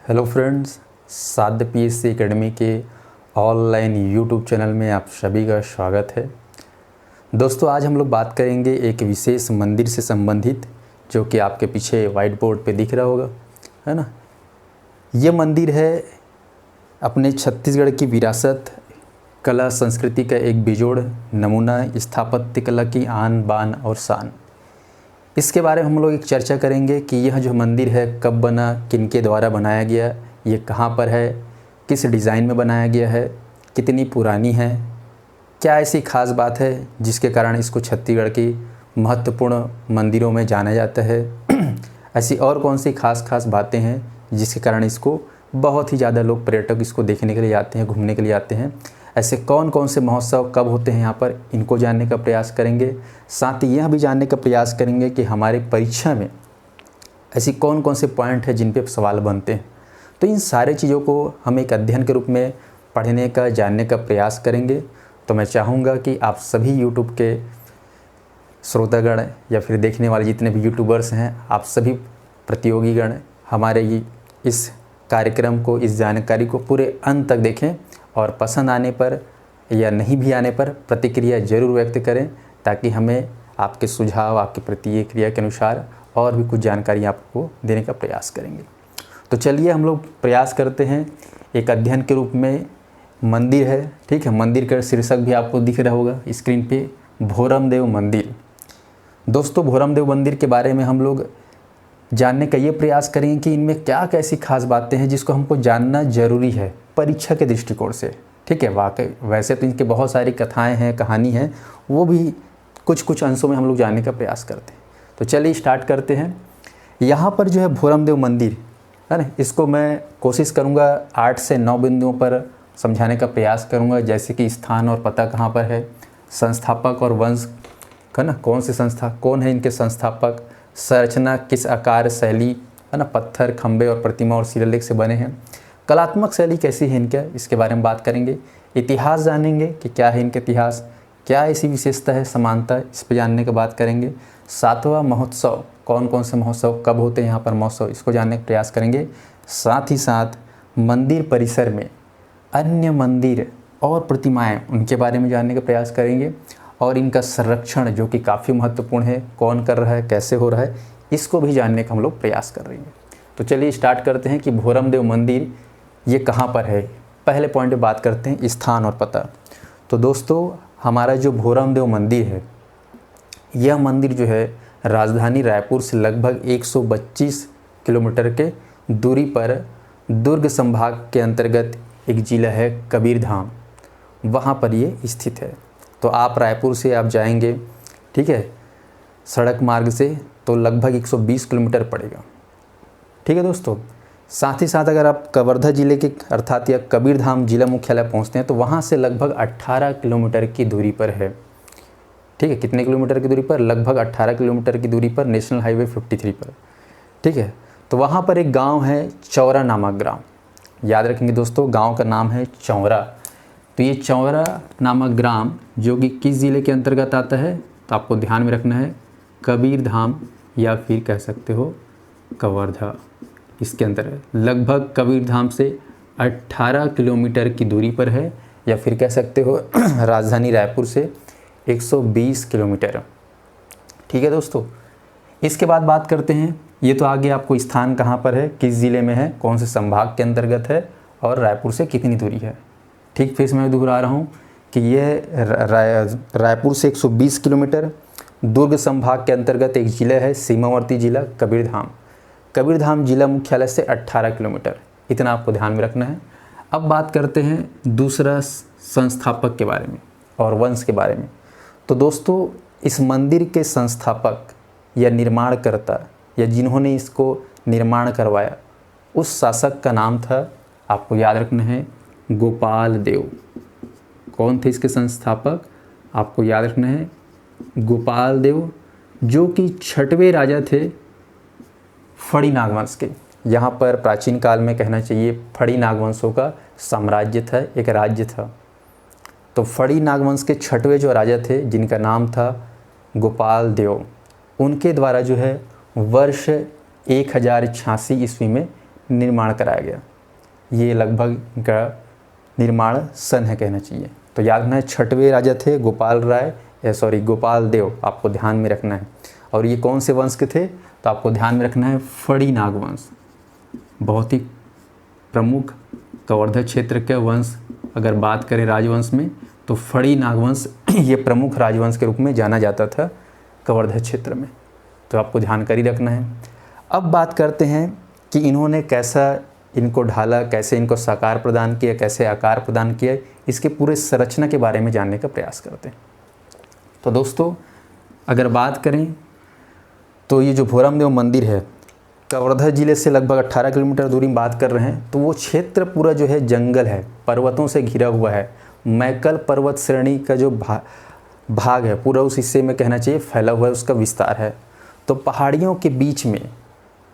Hello friends, साध्य PSC academy के online YouTube channel में आप सभी का स्वागत है। दोस्तों, आज हम लोग बात करेंगे एक विशेष मंदिर से संबंधित, जो कि आपके पीछे वाइट बोर्ड पे दिख रहा होगा, है ना। ये मंदिर है अपने छत्तीसगढ़ की विरासत, कला संस्कृति का एक बेजोड़ नमूना, स्थापत्य कला की आन बान और शान। इसके बारे में हम लोग एक चर्चा करेंगे कि यह जो मंदिर है कब बना, किनके द्वारा बनाया गया, ये कहाँ पर है, किस डिज़ाइन में बनाया गया है, कितनी पुरानी है, क्या ऐसी खास बात है जिसके कारण इसको छत्तीसगढ़ की महत्वपूर्ण मंदिरों में जाना जाता है। ऐसी और कौन सी खास बातें हैं जिसके कारण इसको बहुत ही ज़्यादा लोग पर्यटक इसको देखने के लिए आते हैं, घूमने के लिए आते हैं। ऐसे कौन कौन से महोत्सव कब होते हैं यहाँ पर, इनको जानने का प्रयास करेंगे। साथ ही यह भी जानने का प्रयास करेंगे कि हमारे परीक्षा में ऐसी कौन कौन से पॉइंट है जिन पे सवाल बनते हैं। तो इन सारे चीज़ों को हम एक अध्ययन के रूप में पढ़ने का, जानने का प्रयास करेंगे। तो मैं चाहूँगा कि आप सभी यूट्यूब के श्रोतागण या फिर देखने वाले जितने भी यूट्यूबर्स हैं, आप सभी प्रतियोगीगण हमारे इस कार्यक्रम को, इस जानकारी को पूरे अंत तक देखें और पसंद आने पर या नहीं भी आने पर प्रतिक्रिया ज़रूर व्यक्त करें, ताकि हमें आपके सुझाव, आपकी प्रतिक्रिया के अनुसार और भी कुछ जानकारी आपको देने का प्रयास करेंगे। तो चलिए हम लोग प्रयास करते हैं। एक अध्ययन के रूप में मंदिर है, ठीक है। मंदिर का शीर्षक भी आपको दिख रहा होगा स्क्रीन पे, भोरमदेव मंदिर। दोस्तों, भोरमदेव मंदिर के बारे में हम लोग जानने का ये प्रयास करेंगे कि इनमें क्या कैसी खास बातें हैं जिसको हमको जानना ज़रूरी है परीक्षा के दृष्टिकोण से, ठीक है। वाकई वैसे तो इनके बहुत सारी कथाएं हैं, कहानी है, वो भी कुछ अंशों में हम लोग जानने का प्रयास करते हैं। तो चलिए स्टार्ट करते हैं। यहाँ पर जो है भोरमदेव मंदिर है ना, इसको मैं कोशिश करूँगा 8 से 9 बिंदुओं पर समझाने का प्रयास करूँगा। जैसे कि स्थान और पता कहाँ पर है, संस्थापक और वंश है ना, कौन सी संस्था, कौन है इनके संस्थापक, संरचना किस आकार शैली है ना, पत्थर, खंबे और प्रतिमा और शिलालेख से बने हैं, कलात्मक शैली कैसी है इनका, इसके बारे में बात करेंगे। इतिहास जानेंगे कि क्या है इनका इतिहास, क्या ऐसी विशेषता है, समानता, इस पर जानने की बात करेंगे। 7वां महोत्सव, कौन कौन से महोत्सव कब होते हैं यहाँ पर महोत्सव, इसको जानने का प्रयास करेंगे। साथ ही साथ मंदिर परिसर में अन्य मंदिर और प्रतिमाएँ, उनके बारे में जानने का प्रयास करेंगे। और इनका संरक्षण जो कि काफ़ी महत्वपूर्ण है, कौन कर रहा है, कैसे हो रहा है, इसको भी जानने का हम लोग प्रयास कर रहे हैं। तो चलिए स्टार्ट करते हैं कि भोरमदेव मंदिर ये कहाँ पर है। पहले पॉइंट पे बात करते हैं स्थान और पता। तो दोस्तों, हमारा जो भोरमदेव मंदिर है, यह मंदिर जो है राजधानी रायपुर से लगभग 125 किलोमीटर के दूरी पर दुर्ग संभाग के अंतर्गत एक ज़िला है कबीरधाम, वहाँ पर ये स्थित है। तो आप रायपुर से आप जाएंगे, ठीक है, सड़क मार्ग से, तो लगभग 120 किलोमीटर पड़ेगा, ठीक है दोस्तों। साथ ही साथ अगर आप कवर्धा जिले के अर्थात या कबीरधाम जिला मुख्यालय पहुंचते हैं तो वहां से लगभग 18 किलोमीटर की दूरी पर है, ठीक है। कितने किलोमीटर की दूरी पर? लगभग 18 किलोमीटर की दूरी पर, नेशनल हाईवे 53 पर, ठीक है। तो वहाँ पर एक गाँव है चौरा नामक ग्राम, याद रखेंगे दोस्तों, गाँव का नाम है चौरा। तो ये चौरा नामक ग्राम जो कि किस ज़िले के अंतर्गत आता है, तो आपको ध्यान में रखना है कबीरधाम या फिर कह सकते हो कवर्धा, इसके अंतर्गत लगभग कबीरधाम से 18 किलोमीटर की दूरी पर है, या फिर कह सकते हो राजधानी रायपुर से 120 किलोमीटर, ठीक है दोस्तों। इसके बाद बात करते हैं, ये तो आगे आपको स्थान कहाँ पर है, किस ज़िले में है, कौन से संभाग के अंतर्गत है और रायपुर से कितनी दूरी है, ठीक। फिर से मैं दोहरा रहा हूँ कि ये रायपुर से 120 किलोमीटर, दुर्ग संभाग के अंतर्गत एक ज़िला है, सीमावर्ती जिला कबीरधाम, कबीरधाम जिला मुख्यालय से 18 किलोमीटर, इतना आपको ध्यान में रखना है। अब बात करते हैं दूसरा संस्थापक के बारे में और वंश के बारे में। तो दोस्तों, इस मंदिर के संस्थापक या निर्माणकर्ता या जिन्होंने इसको निर्माण करवाया, उस शासक का नाम था, आपको याद रखना है, गोपाल देव। कौन थे इसके संस्थापक? आपको याद रखना है गोपाल देव, जो कि 6वें राजा थे फड़ी नागवंश के। यहाँ पर प्राचीन काल में कहना चाहिए फड़ी नागवंशों का साम्राज्य था, एक राज्य था। तो फड़ी नागवंश के 6वें जो राजा थे, जिनका नाम था गोपाल देव, उनके द्वारा जो है वर्ष 1086 ईस्वी में निर्माण कराया गया। ये लगभग इनका निर्माण सन है कहना चाहिए। तो याद रखना है, छठवें राजा थे गोपाल देव, आपको ध्यान में रखना है। और ये कौन से वंश के थे, तो आपको ध्यान में रखना है फड़ी नाग वंश, बहुत ही प्रमुख कवर्धा क्षेत्र के वंश। अगर बात करें राजवंश में तो फड़ी नागवंश ये प्रमुख राजवंश के रूप में जाना जाता था कवर्धा क्षेत्र में, तो आपको जानकारी रखना है। अब बात करते हैं कि इन्होंने कैसा इनको ढाला, कैसे इनको साकार प्रदान किया, कैसे आकार प्रदान किया, इसके पूरे संरचना के बारे में जानने का प्रयास करते हैं। तो दोस्तों अगर बात करें तो ये जो भोरमदेव मंदिर है कवर्धा जिले से लगभग 18 किलोमीटर दूरी में बात कर रहे हैं। तो वो क्षेत्र पूरा जो है जंगल है, पर्वतों से घिरा हुआ है। मैकल पर्वत श्रेणी का जो भाग है पूरा उस हिस्से में कहना चाहिए फैला हुआ है, उसका विस्तार है। तो पहाड़ियों के बीच में,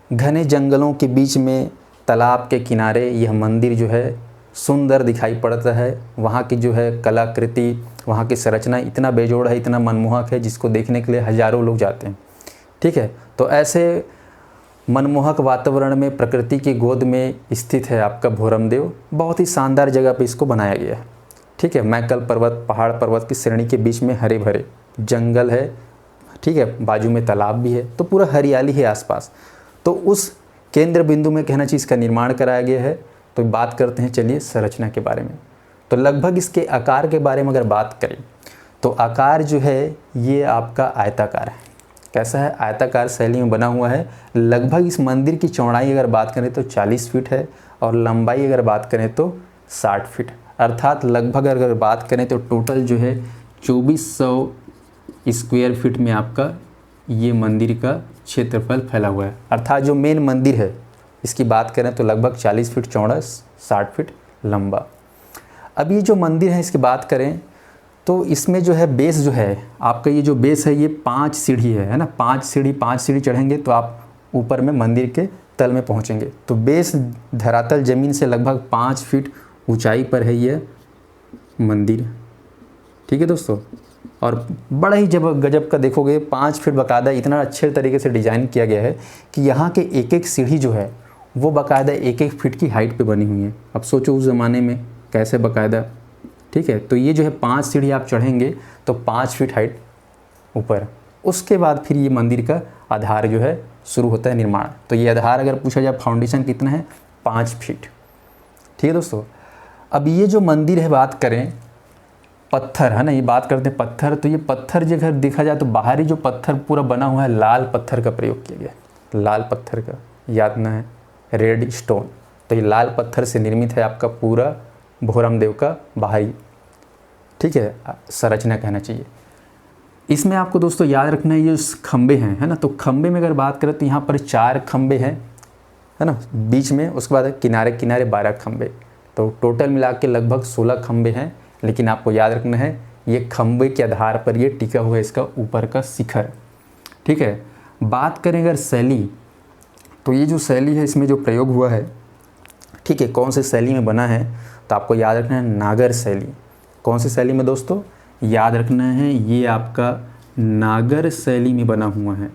घने जंगलों के बीच में, तालाब के किनारे यह मंदिर जो है सुंदर दिखाई पड़ता है। वहाँ की जो है कलाकृति, वहाँ की संरचना इतना बेजोड़ है, इतना मनमोहक है, जिसको देखने के लिए हज़ारों लोग जाते हैं। ठीक है, तो ऐसे मनमोहक वातावरण में प्रकृति की गोद में स्थित है आपका भोरमदेव। बहुत ही शानदार जगह पे इसको बनाया गया है। ठीक है, मैकल पर्वत, पहाड़ पर्वत की श्रेणी के बीच में हरे भरे जंगल है। ठीक है, बाजू में तालाब भी है, तो पूरा हरियाली है आसपास। तो उस केंद्र बिंदु में कहना चाहिए इसका निर्माण कराया गया है। तो बात करते हैं चलिए संरचना के बारे में। तो लगभग इसके आकार के बारे में अगर बात करें तो आकार जो है ये आपका आयताकार है। कैसा है, आयताकार शैली में बना हुआ है। लगभग इस मंदिर की चौड़ाई अगर बात करें तो 40 फीट है और लंबाई अगर बात करें तो 60 फीट, अर्थात लगभग अगर बात करें तो टोटल जो है 2400 स्क्वायर फीट में आपका ये मंदिर का क्षेत्रफल फैला हुआ है। अर्थात जो मेन मंदिर है इसकी बात करें तो लगभग 40 फीट चौड़ा, 60 फीट लंबा। अब ये जो मंदिर है इसकी बात करें तो इसमें जो है बेस जो है आपका, ये जो बेस है ये 5 सीढ़ी है ना, 5 सीढ़ी चढ़ेंगे तो आप ऊपर में मंदिर के तल में पहुंचेंगे। तो बेस धरातल ज़मीन से लगभग 5 फीट ऊंचाई पर है ये मंदिर। ठीक है दोस्तों, और बड़ा ही जब गजब का देखोगे 5 फीट बाकायदा इतना अच्छे तरीके से डिज़ाइन किया गया है कि यहाँ के एक एक सीढ़ी जो है वो बाकायदा 1-1 फीट की हाइट पे बनी हुई है। अब सोचो उस ज़माने में कैसे बाकायदा। ठीक है, तो ये जो है 5 सीढ़ी आप चढ़ेंगे तो 5 फीट हाइट ऊपर। उसके बाद फिर ये मंदिर का आधार जो है शुरू होता है निर्माण। तो ये आधार अगर पूछा जाए फाउंडेशन कितना है, 5 फीट। ठीक है दोस्तों, अब ये जो मंदिर है बात करें पत्थर है ना, ये बात करते हैं पत्थर। तो ये पत्थर जो अगर देखा जाए तो बाहरी जो पत्थर पूरा बना हुआ है लाल पत्थर का प्रयोग किया गया। लाल पत्थर का याद ना है, रेड स्टोन। तो ये लाल पत्थर से निर्मित है आपका पूरा भोरमदेव का बाहरी, ठीक है, संरचना कहना चाहिए। इसमें आपको दोस्तों याद रखना है ये खंबे हैं, है ना। तो खंबे में अगर बात करें तो यहाँ पर 4 खंबे हैं, है ना, बीच में। उसके बाद किनारे किनारे 12 खंबे। तो टोटल मिला के लगभग 16 खंबे हैं। लेकिन आपको याद रखना है ये खंबे के आधार पर ये टिका हुआ है इसका ऊपर का शिखर। ठीक है, बात करें अगर शैली, तो ये जो शैली है इसमें जो प्रयोग हुआ है, ठीक है, कौन से शैली में बना है, तो आपको याद रखना है नागर शैली। कौन सी शैली में दोस्तों, याद रखना है ये आपका नागर शैली में बना हुआ है।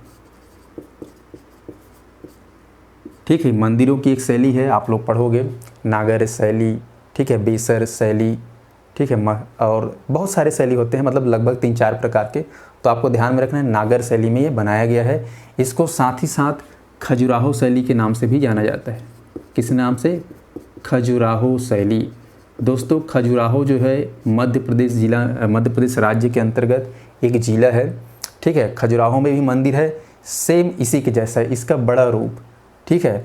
ठीक है, मंदिरों की एक शैली है, आप लोग पढ़ोगे नागर शैली, ठीक है, बेसर शैली, ठीक है, और बहुत सारे शैली होते हैं, मतलब लगभग 3-4 प्रकार के। तो आपको ध्यान में रखना है नागर शैली में ये बनाया गया है। इसको साथ ही साथ खजुराहो शैली के नाम से भी जाना जाता है। किस नाम से, खजुराहो शैली। दोस्तों खजुराहो जो है मध्य प्रदेश राज्य के अंतर्गत एक जिला है। ठीक है, खजुराहो में भी मंदिर है सेम इसी के जैसा है, इसका बड़ा रूप। ठीक है,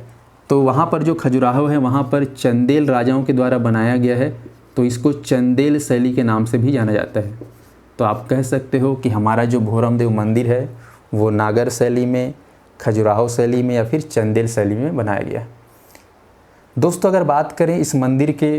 तो वहाँ पर जो खजुराहो है वहाँ पर चंदेल राजाओं के द्वारा बनाया गया है, तो इसको चंदेल शैली के नाम से भी जाना जाता है। तो आप कह सकते हो कि हमारा जो भोरमदेव मंदिर है वो नागर शैली में, खजुराहो शैली में या फिर चंदेल शैली में बनाया गया है। दोस्तों अगर बात करें इस मंदिर के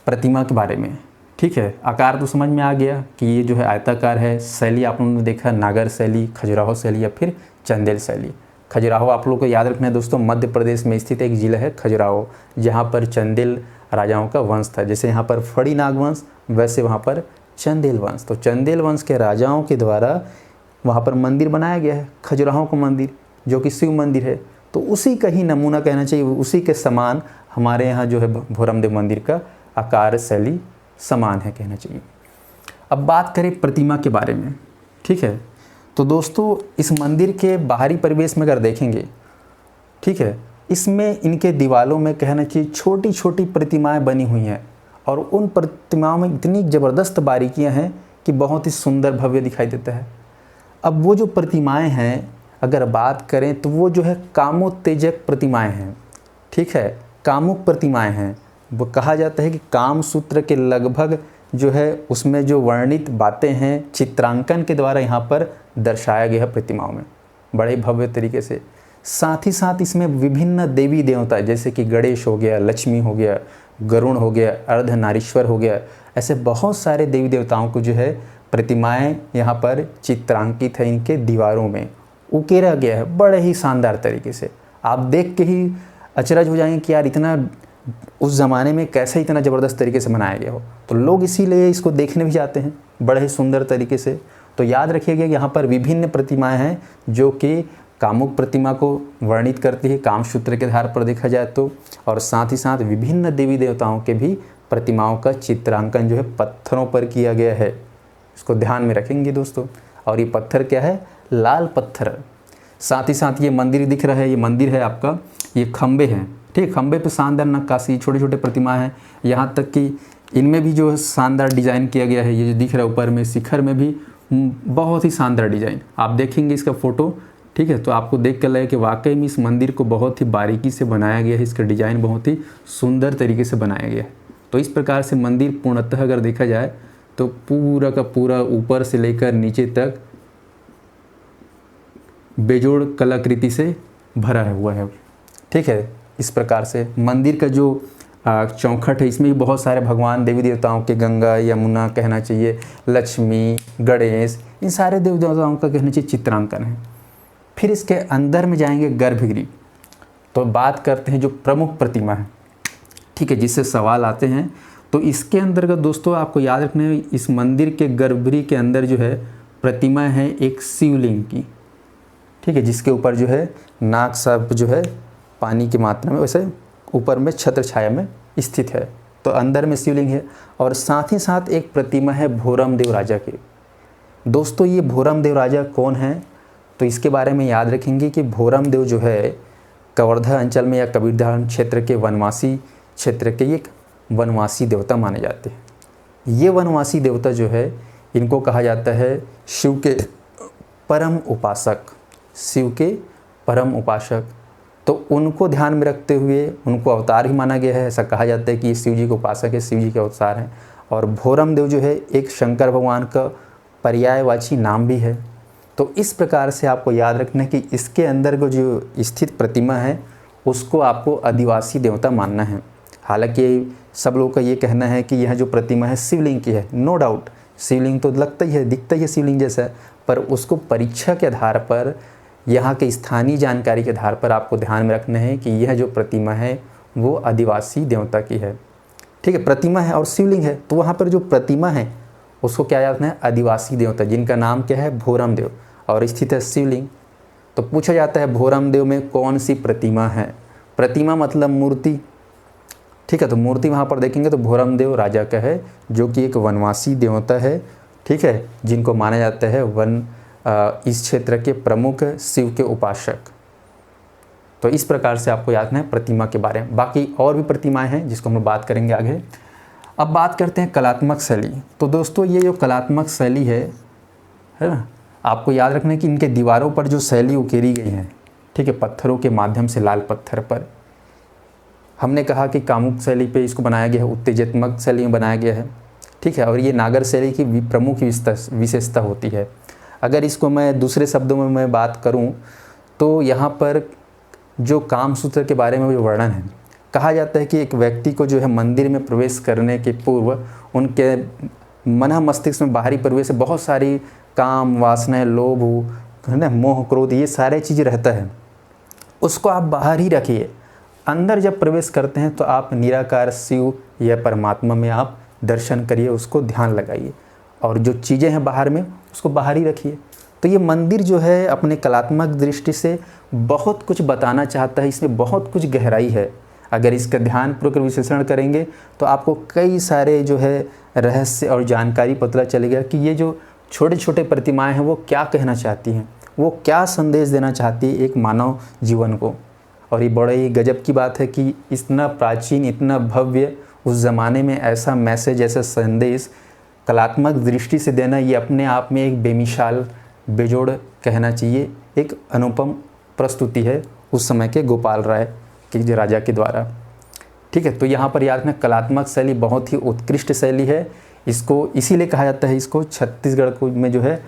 प्रतिमा के बारे में, ठीक है, आकार तो समझ में आ गया कि ये जो है आयताकार है। शैली आप लोगों ने देखा नागर शैली, खजुराहो शैली या फिर चंदेल शैली। खजुराहो आप लोगों को याद रखना है दोस्तों, मध्य प्रदेश में स्थित एक जिला है खजुराहो, जहाँ पर चंदेल राजाओं का वंश था। जैसे यहाँ पर फड़ी नाग वंश, वैसे वहाँ पर चंदेल वंश। तो चंदेल वंश के राजाओं के द्वारा वहाँ पर मंदिर बनाया गया है, खजुराहो का मंदिर, जो कि शिव मंदिर है। तो उसी का ही नमूना कहना चाहिए, उसी के समान हमारे यहाँ जो है भोरम देव मंदिर का आकार शैली समान है कहना चाहिए। अब बात करें प्रतिमा के बारे में, ठीक है। तो दोस्तों इस मंदिर के बाहरी परिवेश में अगर देखेंगे, ठीक है, इसमें इनके दीवारों में कहना चाहिए छोटी छोटी प्रतिमाएं बनी हुई हैं और उन प्रतिमाओं में इतनी ज़बरदस्त बारीकियां हैं कि बहुत ही सुंदर भव्य दिखाई देता है। अब वो जो प्रतिमाएं हैं अगर बात करें तो वो जो है कामोत्तेजक प्रतिमाएं हैं, ठीक है, कामुक प्रतिमाएं हैं। वो कहा जाता है कि काम सूत्र के लगभग जो है उसमें जो वर्णित बातें हैं चित्रांकन के द्वारा यहाँ पर दर्शाया गया है प्रतिमाओं में बड़े भव्य तरीके से। साथ ही साथ इसमें विभिन्न देवी देवता जैसे कि गणेश हो गया, लक्ष्मी हो गया, गरुण हो गया, अर्धनारीश्वर हो गया, ऐसे बहुत सारे देवी देवताओं को जो है प्रतिमाएं यहाँ पर चित्रांकित है, इनके दीवारों में उकेरा गया है बड़े ही शानदार तरीके से। आप देख के ही अचरज हो जाएंगे कि यार इतना उस ज़माने में कैसे इतना ज़बरदस्त तरीके से बनाया गया हो। तो लोग इसीलिए इसको देखने भी जाते हैं बड़े ही सुंदर तरीके से। तो याद रखिएगा यहाँ पर विभिन्न प्रतिमाएं हैं जो कि कामुक प्रतिमा को वर्णित करती है कामसूत्र के आधार पर देखा जाए तो, और साथ ही साथ विभिन्न देवी देवताओं के भी प्रतिमाओं का चित्रांकन जो है पत्थरों पर किया गया है। इसको ध्यान में रखेंगे दोस्तों। और ये पत्थर क्या है? लाल पत्थर। साथ ही साथ ये मंदिर दिख रहा है, ये मंदिर है आपका, ये खंबे हैं, ठीक, खंबे पे शानदार नक्काशी छोटे छोटे प्रतिमा हैं, यहाँ तक कि इनमें भी जो शानदार डिज़ाइन किया गया है। ये जो दिख रहा है ऊपर में शिखर में भी बहुत ही शानदार डिज़ाइन, आप देखेंगे इसका फ़ोटो, ठीक है, तो आपको देख कर लगे कि वाकई में इस मंदिर को बहुत ही बारीकी से बनाया गया है, इसका डिज़ाइन बहुत ही सुंदर तरीके से बनाया गया है। तो इस प्रकार से मंदिर पूर्णतः अगर देखा जाए तो पूरा का पूरा ऊपर से लेकर नीचे तक बेजोड़ कलाकृति से भरा हुआ है, ठीक है। इस प्रकार से मंदिर का जो चौखट है इसमें भी बहुत सारे भगवान देवी देवताओं के, गंगा यमुना कहना चाहिए, लक्ष्मी, गणेश, इन सारे देवी देवताओं का कहना चाहिए चित्रांकन है। फिर इसके अंदर में जाएंगे गर्भगृह, तो बात करते हैं जो प्रमुख प्रतिमा है, ठीक है, जिससे सवाल आते हैं। तो इसके अंतर्गत दोस्तों आपको याद रखना है इस मंदिर के गर्भगृह के अंदर जो है प्रतिमा है एक शिवलिंग की, ठीक है, जिसके ऊपर जो है नाग सर्प जो है पानी की मात्रा में वैसे ऊपर में छत्र छाया में स्थित है। तो अंदर में शिवलिंग है और साथ ही साथ एक प्रतिमा है भोरम देव राजा की। दोस्तों ये भोरम देव राजा कौन है? तो इसके बारे में याद रखेंगे कि भोरम देव जो है कवर्धा अंचल में या कबीरधाम क्षेत्र के वनवासी क्षेत्र के एक वनवासी देवता माने जाते हैं। ये वनवासी देवता जो है इनको कहा जाता है शिव के परम उपासक, शिव के परम उपासक। तो उनको ध्यान में रखते हुए उनको अवतार ही माना गया है। ऐसा कहा जाता है कि ये शिव जी के उपासक है, शिव जी के अवतार हैं। और भोरम देव जो है एक शंकर भगवान का पर्यायवाची नाम भी है। तो इस प्रकार से आपको याद रखना है कि इसके अंदर को जो स्थित प्रतिमा है उसको आपको आदिवासी देवता मानना है। हालांकि सब लोगों का ये कहना है कि यह जो प्रतिमा है शिवलिंग की है। नो डाउट शिवलिंग तो लगता ही है, दिखता ही है शिवलिंग जैसा, पर उसको परीक्षा के आधार पर, यहाँ के स्थानीय जानकारी के आधार पर आपको ध्यान में रखना है कि यह जो प्रतिमा है वो आदिवासी देवता की है, ठीक है। प्रतिमा है और शिवलिंग है, तो वहाँ पर जो प्रतिमा है उसको क्या जाता है? आदिवासी देवता, जिनका नाम क्या है? भोरम देव, और स्थित है शिवलिंग। तो पूछा जाता है भोरम देव में कौन सी प्रतिमा है? प्रतिमा मतलब मूर्ति, ठीक है। तो मूर्ति वहाँ पर देखेंगे तो भोरम देव राजा का है, जो कि एक वनवासी देवता है, ठीक है, जिनको माना जाता है इस क्षेत्र के प्रमुख शिव के उपासक। तो इस प्रकार से आपको याद है प्रतिमा के बारे में। बाकी और भी प्रतिमाएं हैं जिसको हम बात करेंगे आगे। अब बात करते हैं कलात्मक शैली। तो दोस्तों ये जो कलात्मक शैली है ना, आपको याद रखना है कि इनके दीवारों पर जो शैली उकेरी गई है, ठीक है, पत्थरों के माध्यम से, लाल पत्थर पर। हमने कहा कि कामुक शैली पे इसको बनाया गया है, उत्तेजनात्मक शैली में बनाया गया है, ठीक है। और ये नागर शैली की प्रमुख विशेषता होती है। अगर इसको मैं दूसरे शब्दों में मैं बात करूं तो यहाँ पर जो कामसूत्र के बारे में जो वर्णन है, कहा जाता है कि एक व्यक्ति को जो है मंदिर में प्रवेश करने के पूर्व उनके मन मस्तिष्क में बाहरी परिवेश से बहुत सारी काम, वासनाएं, लोभ, है ना, मोह, क्रोध, ये सारे चीज़ें रहता है। उसको आप बाहर ही रखिए। अंदर जब प्रवेश करते हैं तो आप निराकार शिव या परमात्मा में आप दर्शन करिए, उसको ध्यान लगाइए, और जो चीज़ें हैं बाहर में उसको बाहर ही रखिए। तो ये मंदिर जो है अपने कलात्मक दृष्टि से बहुत कुछ बताना चाहता है, इसमें बहुत कुछ गहराई है। अगर इसका ध्यानपूर्वक विश्लेषण करेंगे तो आपको कई सारे जो है रहस्य और जानकारी पता चलेगा कि ये जो छोटे छोटे प्रतिमाएं हैं वो क्या कहना चाहती हैं, वो क्या संदेश देना चाहती है एक मानव जीवन को। और ये बड़े ही गजब की बात है कि इतना प्राचीन, इतना भव्य उस ज़माने में ऐसा मैसेज, ऐसा संदेश कलात्मक दृष्टि से देना, ये अपने आप में एक बेमिसाल, बेजोड़ कहना चाहिए, एक अनुपम प्रस्तुति है उस समय के गोपाल राय के राजा के द्वारा। ठीक है, तो यहाँ पर याद रखना कलात्मक शैली बहुत ही उत्कृष्ट शैली है। इसको इसीलिए कहा जाता है, इसको छत्तीसगढ़ को में जो है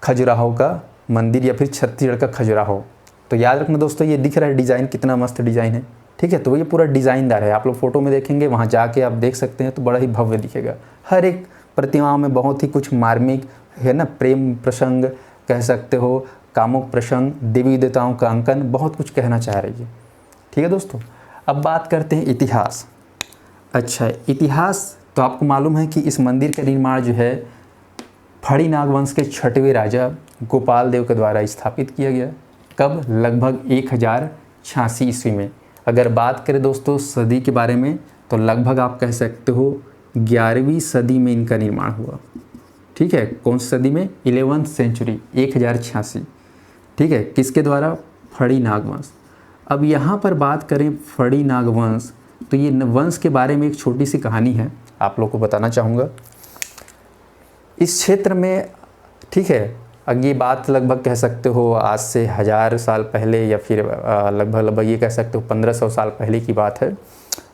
खजुराहो का मंदिर या फिर छत्तीसगढ़ का खजुराहो। तो याद रखना दोस्तों, ये दिख रहा है डिज़ाइन, कितना मस्त डिज़ाइन है। ठीक है, तो ये पूरा डिज़ाइनदार है। आप लोग फोटो में देखेंगे, वहाँ जाके आप देख सकते हैं तो बड़ा ही भव्य दिखेगा। हर एक प्रतिमाओं में बहुत ही कुछ मार्मिक है ना, प्रेम प्रसंग कह सकते हो, कामुक प्रसंग, देवी देवताओं का अंकन, बहुत कुछ कहना चाह रही है। ठीक है दोस्तों, अब बात करते हैं इतिहास। अच्छा, इतिहास तो आपको मालूम है कि इस मंदिर का निर्माण जो है फड़ी नागवंश के 6वें राजा गोपाल देव के द्वारा स्थापित किया गया। कब? लगभग 1086 ईस्वी में। अगर बात करें दोस्तों सदी के बारे में तो लगभग आप कह सकते हो 11वीं सदी में इनका निर्माण हुआ। ठीक है, कौन सी सदी में? 11th century, 1086। ठीक है, किसके द्वारा? फड़ी नागवंश। अब यहाँ पर बात करें फड़ी नागवंश, तो ये वंश के बारे में एक छोटी सी कहानी है, आप लोग को बताना चाहूँगा। इस क्षेत्र में, ठीक है, अब ये बात लगभग कह सकते हो आज से 1000 साल पहले या फिर लगभग ये कह सकते हो 1500 साल पहले की बात है।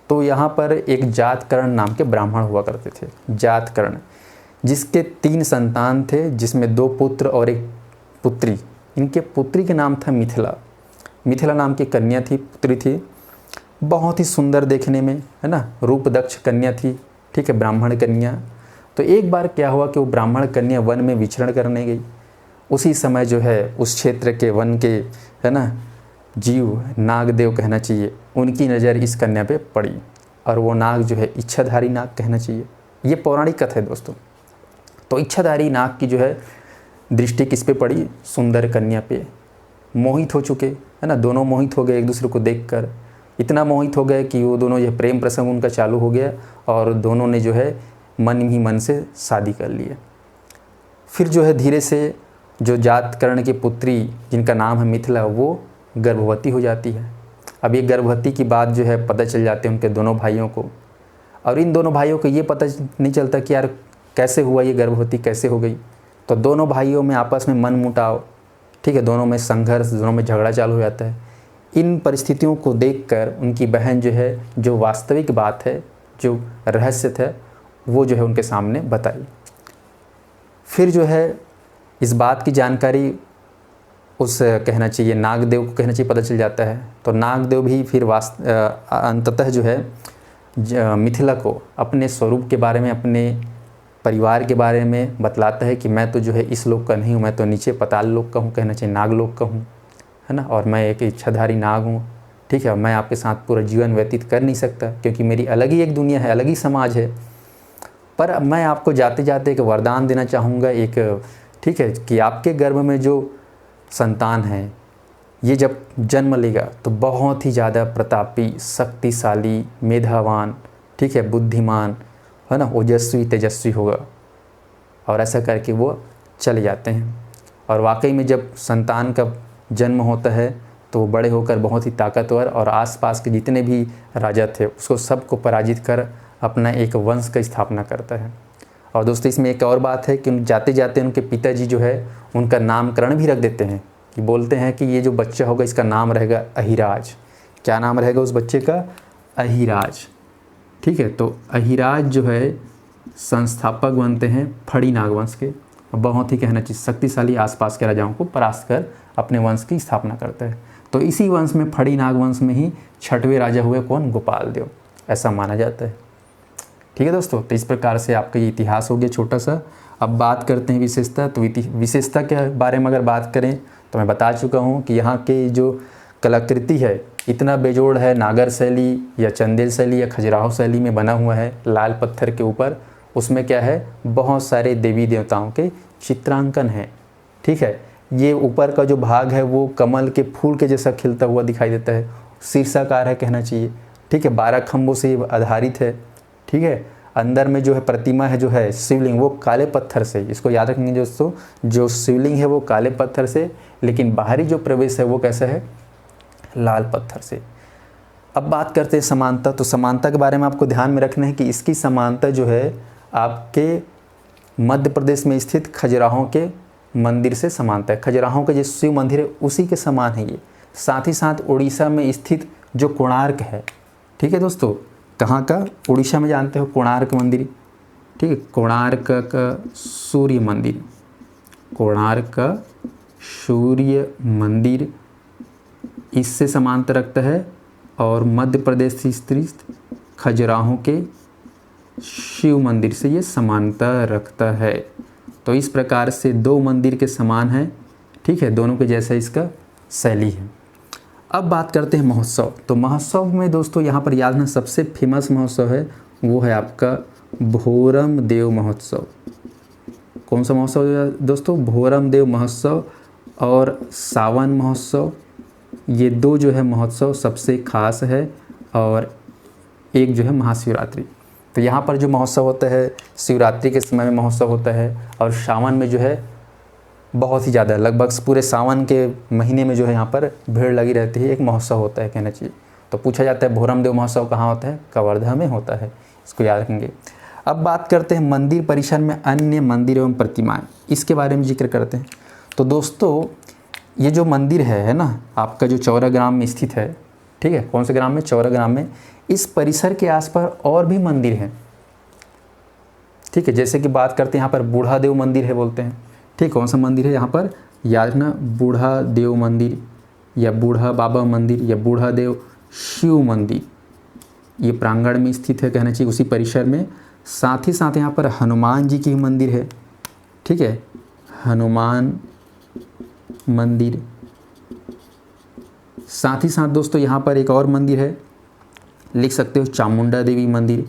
तो यहाँ पर एक जातकर्ण नाम के ब्राह्मण हुआ करते थे, जातकर्ण, जिसके 3 संतान थे, जिसमें 2 पुत्र और 1 पुत्री। इनके पुत्री के नाम था मिथिला। मिथिला नाम की कन्या थी, पुत्री थी, बहुत ही सुंदर देखने में, है ना, रूप दक्ष कन्या थी। ठीक है, ब्राह्मण कन्या। तो एक बार क्या हुआ कि वो ब्राह्मण कन्या वन में विचरण करने गई। उसी समय जो है उस क्षेत्र के वन के, है ना, जीव, नागदेव कहना चाहिए, उनकी नज़र इस कन्या पे पड़ी और वो नाग जो है इच्छाधारी नाग कहना चाहिए। ये पौराणिक कथा है दोस्तों। तो इच्छाधारी नाग की जो है दृष्टि किस पे पड़ी? सुंदर कन्या पे। मोहित हो चुके, है ना, दोनों मोहित हो गए एक दूसरे को देखकर। इतना मोहित हो गए कि वो दोनों, यह प्रेम प्रसंग उनका चालू हो गया और दोनों ने जो है मन ही मन से शादी कर लिए। फिर जो है धीरे से जो जातकर्ण की पुत्री जिनका नाम है मिथिला, वो गर्भवती हो जाती है। अब ये गर्भवती की बात जो है पता चल जाती है उनके दोनों भाइयों को, और इन दोनों भाइयों को ये पता नहीं चलता कि यार कैसे हुआ, ये गर्भवती कैसे हो गई। तो दोनों भाइयों में आपस में मन मुटाव, ठीक है, दोनों में संघर्ष, दोनों में झगड़ा चालू हो जाता है। इन परिस्थितियों को देखकर उनकी बहन जो है, जो वास्तविक बात है, जो रहस्य था, वो जो है उनके सामने बताई। फिर जो है इस बात की जानकारी उस, कहना चाहिए, नागदेव को कहना चाहिए, पता चल जाता है। तो नागदेव भी फिर अंततः जो है मिथिला को अपने स्वरूप के बारे में, अपने परिवार के बारे में बतलाता है कि मैं तो जो है इस लोक का नहीं हूँ, मैं तो नीचे पाताल लोक का हूँ, कहना चाहिए नाग लोक का हूँ, है ना, और मैं एक इच्छाधारी नाग हूँ। ठीक है, मैं आपके साथ पूरा जीवन व्यतीत कर नहीं सकता क्योंकि मेरी अलग ही एक दुनिया है, अलग ही समाज है। पर मैं आपको जाते जाते एक वरदान देना चाहूँगा, एक, ठीक है, कि आपके गर्भ में जो संतान है, ये जब जन्म लेगा तो बहुत ही ज़्यादा प्रतापी, शक्तिशाली, मेधावान, ठीक है, बुद्धिमान, है ना, ओजस्वी, तेजस्वी होगा। और ऐसा करके वो चले जाते हैं। और वाकई में जब संतान का जन्म होता है तो वो बड़े होकर बहुत ही ताकतवर और आसपास के जितने भी राजा थे उसको सबको पराजित कर अपना एक वंश का स्थापना करता है। और दोस्तों इसमें एक और बात है कि जाते जाते उनके पिताजी जो है उनका नामकरण भी रख देते हैं, कि बोलते हैं कि ये जो बच्चा होगा इसका नाम रहेगा अहिराज। क्या नाम रहेगा उस बच्चे का? अहिराज। ठीक है, तो अहिराज जो है संस्थापक बनते हैं फड़ी नागवंश के। बहुत ही कहना चाहिए शक्तिशाली, आसपास के राजाओं को परास्त कर अपने वंश की स्थापना करता है। तो इसी वंश में, फड़ी नागवंश में ही 6वें राजा हुए कौन? गोपाल देव, ऐसा माना जाता है। ठीक है दोस्तों, तो इस प्रकार से आपका ये इतिहास हो गया छोटा सा। अब बात करते हैं विशेषता। तो विशेषता के बारे में अगर बात करें तो मैं बता चुका हूँ कि यहाँ के जो कलाकृति है इतना बेजोड़ है, नागर शैली या चंदेल शैली या खजुराहो शैली में बना हुआ है लाल पत्थर के ऊपर। उसमें क्या है, बहुत सारे देवी देवताओं के चित्रांकन हैं। ठीक ठीक है। ये ऊपर का जो भाग है वो कमल के फूल के जैसा खिलता हुआ दिखाई देता है, शीर्षाकार है कहना चाहिए, ठीक है। 12 खंभों से आधारित है, ठीक है। अंदर में जो है प्रतिमा है, जो है शिवलिंग, वो काले पत्थर से, इसको याद रखेंगे दोस्तों, जो शिवलिंग है वो काले पत्थर से, लेकिन बाहरी जो प्रवेश है वो कैसा है, लाल पत्थर से। अब बात करते हैं समानता। तो समानता के बारे में आपको ध्यान में रखना है कि इसकी समानता जो है आपके मध्य प्रदेश में स्थित खजुराहो के मंदिर से समानता है। खजुराहो का जो शिव मंदिर है उसी के समान है ये। साथ ही साथ उड़ीसा में स्थित जो कोणार्क है, ठीक है दोस्तों, कहाँ का, उड़ीसा में जानते हो कोणार्क मंदिर, ठीक है। कोणार्क का सूर्य मंदिर, कोणार्क का सूर्य मंदिर इससे समानता रखता है, और मध्य प्रदेश से स्थित खजुराहो के शिव मंदिर से ये समानता रखता है। तो इस प्रकार से दो मंदिर के समान है, ठीक है, दोनों के जैसा इसका शैली है। अब बात करते हैं महोत्सव। तो महोत्सव में दोस्तों यहाँ पर याद रखना सबसे फेमस महोत्सव है वो है आपका भोरम देव महोत्सव। कौन सा महोत्सव है दोस्तों, भोरम देव महोत्सव और सावन महोत्सव, ये दो जो है महोत्सव सबसे खास है, और एक जो है महाशिवरात्रि। तो यहाँ पर जो महोत्सव होता है शिवरात्रि के समय में महोत्सव होता है, और सावन में जो है बहुत ही ज़्यादा, लगभग पूरे सावन के महीने में जो है यहाँ पर भीड़ लगी रहती है, एक महोत्सव होता है कहना चाहिए। तो पूछा जाता है भोरम देव महोत्सव कहाँ होता है, कवर्धा में होता है, इसको याद रखेंगे। अब बात करते हैं मंदिर परिसर में अन्य मंदिर एवं प्रतिमाएँ, इसके बारे में जिक्र करते हैं। तो दोस्तों ये जो मंदिर है ना, आपका जो चौरा ग्राम में स्थित है, ठीक है, कौन से ग्राम में, चौरा ग्राम में, इस परिसर के आसपास और भी मंदिर हैं, ठीक है। जैसे कि बात करते हैं यहाँ पर बूढ़ा देव मंदिर है बोलते हैं, ठीक, कौन सा मंदिर है यहाँ पर, याद रखना बूढ़ा देव मंदिर या बूढ़ा बाबा मंदिर या बूढ़ा देव शिव मंदिर, ये प्रांगण में स्थित है कहना चाहिए, उसी परिसर में। साथ ही साथ यहाँ पर हनुमान जी की मंदिर है, ठीक है, हनुमान मंदिर। साथ ही साथ दोस्तों यहाँ पर एक और मंदिर है, लिख सकते हो चामुंडा देवी मंदिर,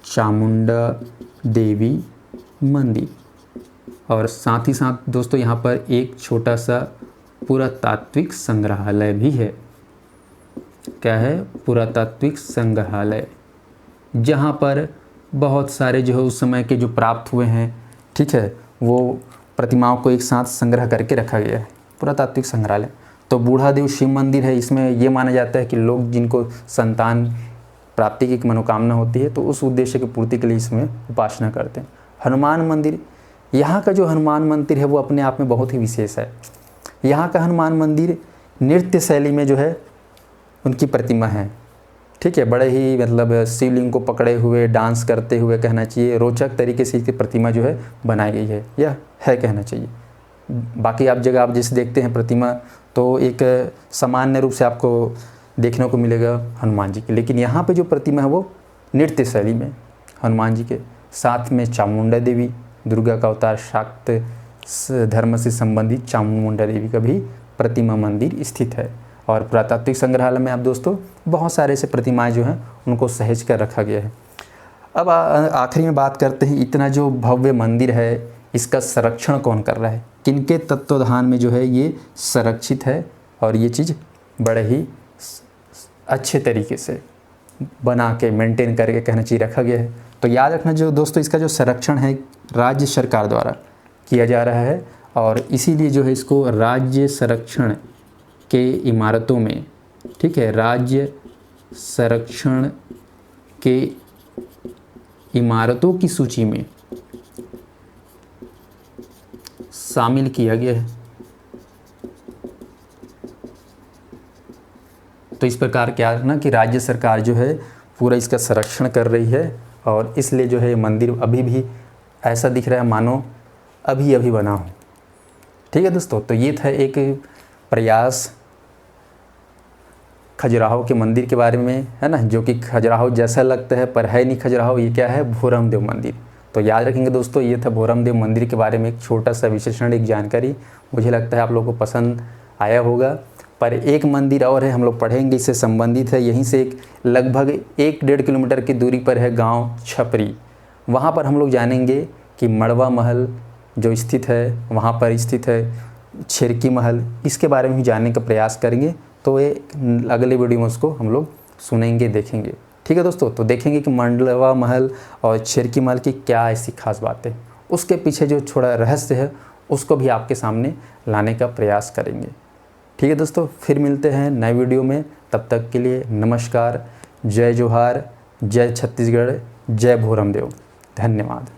चामुंडा देवी मंदिर। और साथ ही साथ दोस्तों यहाँ पर एक छोटा सा पुरातात्विक संग्रहालय भी है। क्या है, पुरातात्विक संग्रहालय, जहाँ पर बहुत सारे जो है उस समय के जो प्राप्त हुए हैं, ठीक है, वो प्रतिमाओं को एक साथ संग्रह करके रखा गया है, पुरातात्विक संग्रहालय। तो बूढ़ा देव शिव मंदिर है, इसमें ये माना जाता है कि लोग जिनको संतान प्राप्ति की मनोकामना होती है तो उस उद्देश्य की पूर्ति के लिए इसमें उपासना करते हैं। हनुमान मंदिर, यहाँ का जो हनुमान मंदिर है वो अपने आप में बहुत ही विशेष है। यहाँ का हनुमान मंदिर नृत्य शैली में जो है उनकी प्रतिमा है, ठीक है, बड़े ही मतलब शिवलिंग को पकड़े हुए डांस करते हुए कहना चाहिए, रोचक तरीके से इसकी प्रतिमा जो है बनाई गई है, यह है कहना चाहिए। बाकी आप जगह आप जैसे देखते हैं प्रतिमा तो एक सामान्य रूप से आपको देखने को मिलेगा हनुमान जी की, लेकिन यहाँ पे जो प्रतिमा है वो नृत्य शैली में हनुमान जी के साथ में चामुंडा देवी, दुर्गा का अवतार, शाक्त धर्म से संबंधित चामुंडा देवी का भी प्रतिमा मंदिर स्थित है। और पुरातात्विक संग्रहालय में आप दोस्तों बहुत सारे ऐसे प्रतिमाएं जो हैं उनको सहेज कर रखा गया है। अब आखिरी में बात करते हैं, इतना जो भव्य मंदिर है इसका संरक्षण कौन कर रहा है, किनके तत्वाधान में जो है ये संरक्षित है, और ये चीज़ बड़े ही अच्छे तरीके से बना के मेंटेन करके कहना चाहिए रखा गया है। तो याद रखना जो दोस्तों इसका जो संरक्षण है राज्य सरकार द्वारा किया जा रहा है, और इसीलिए जो है इसको राज्य संरक्षण के इमारतों में, ठीक है, राज्य संरक्षण के इमारतों की सूची में शामिल किया गया है। तो इस प्रकार क्या रखना कि राज्य सरकार जो है पूरा इसका संरक्षण कर रही है, और इसलिए जो है मंदिर अभी भी ऐसा दिख रहा है मानो अभी अभी बना हो। ठीक है दोस्तों, तो ये था एक प्रयास खजुराहो के मंदिर के बारे में, है ना, जो कि खजुराहो जैसा लगता है पर है नहीं खजुराहो। ये क्या है, भोरम देव मंदिर। तो याद रखेंगे दोस्तों, ये था भोरम देव मंदिर के बारे में एक छोटा सा विश्लेषण, एक जानकारी। मुझे लगता है आप लोगों को पसंद आया होगा। पर एक मंदिर और है, हम लोग पढ़ेंगे, इससे संबंधित है। यहीं से एक लगभग 1-1.5 किलोमीटर की दूरी पर है गांव छपरी। वहां पर हम लोग जानेंगे कि मड़वा महल जो स्थित है, वहाँ पर स्थित है छेरकी महल, इसके बारे में भी जानने का प्रयास करेंगे। तो ये अगले वीडियो में उसको हम लोग सुनेंगे, देखेंगे। ठीक है दोस्तों, तो देखेंगे कि मांडवा महल और छेरकी महल की क्या ऐसी खास बातें, उसके पीछे जो थोड़ा रहस्य है उसको भी आपके सामने लाने का प्रयास करेंगे। ठीक है दोस्तों, फिर मिलते हैं नए वीडियो में। तब तक के लिए नमस्कार, जय जोहार, जय छत्तीसगढ़, जय भोरमदेव, धन्यवाद।